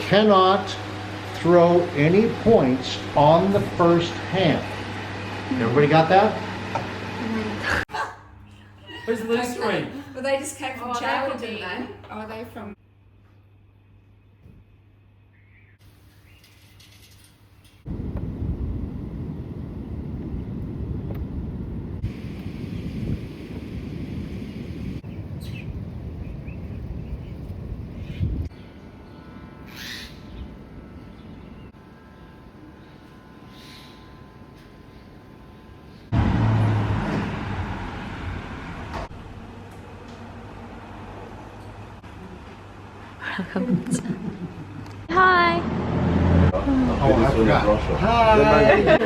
cannot throw any points on the first hand. Everybody got that? Where's the loose three? But they just came from Chowder, didn't they? Are they from? Hi. Oh, I forgot. Hi.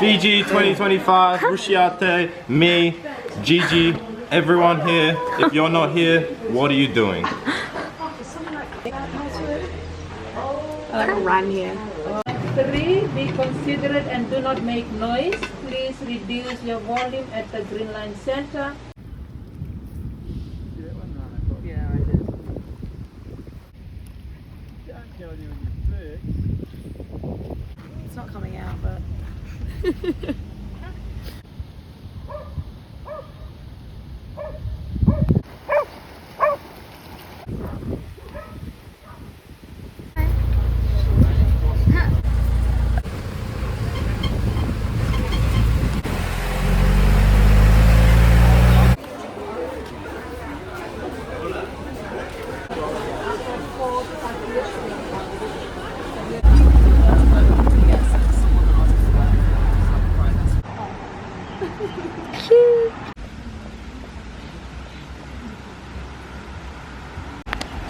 Fiji 2025, Rushiate, me, Gigi, everyone here. If you're not here, what are you doing? Run here. 3. Be considerate and do not make noise. Please reduce your volume at the green line center. It's not coming out, but.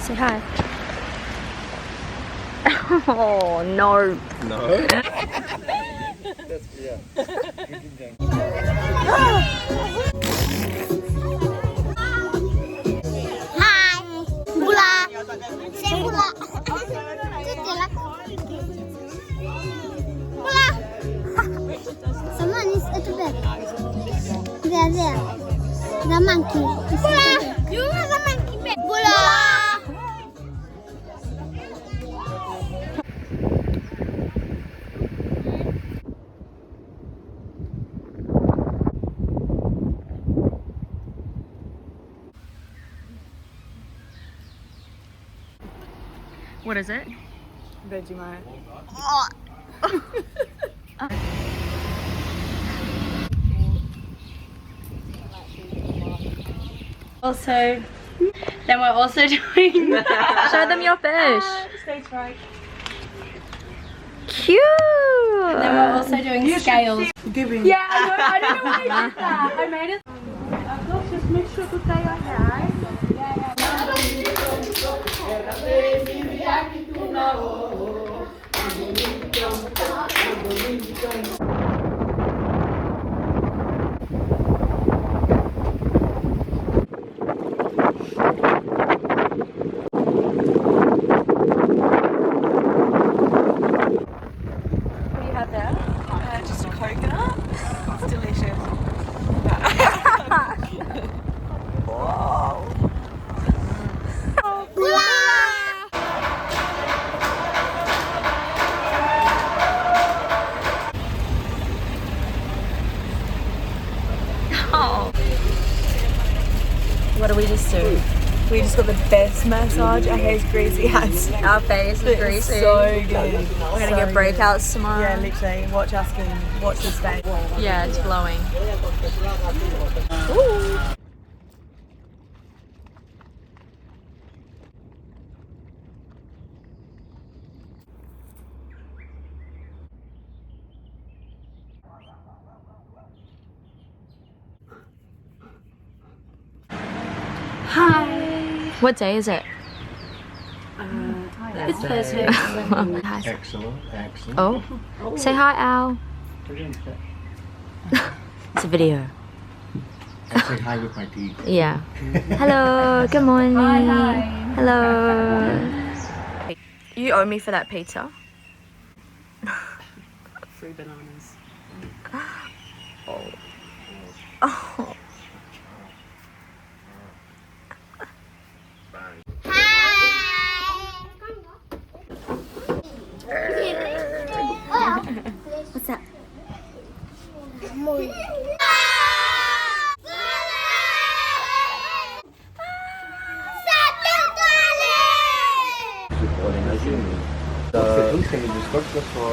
Say hi. Oh no. No. Hai, Bula. Saya Bula. Bula. Sama ni itu bed. There. The monkey. Bula. You know the monkey bed. Bula. What is it? Vegemite. Also, then we're also doing. Show them your fish. Stage fright. Cute. Then we're also doing scales. Giving. Yeah, I don't know why I did that. I made it. Just make sure to tie your hair. Just a coconut. It's delicious. Oh. What do we just do? We just got the best massage. Our hair's greasy. Our face is greasy. So good. We're gonna get breakouts tomorrow. Yeah, literally. Watch our skin. Watch this face. Yeah, it's glowing. Hi. What day is it? It's Thursday. Hi. Excellent. Oh, say hi, Al. It's a video. I say hi with my teeth. Yeah. Hello. Good morning. Hi. Hello. You owe me for that pizza. Free bananas. Oh. Oh. Hi. Lemon. Satu toilet. C'est tout, c'est du scotch là sur.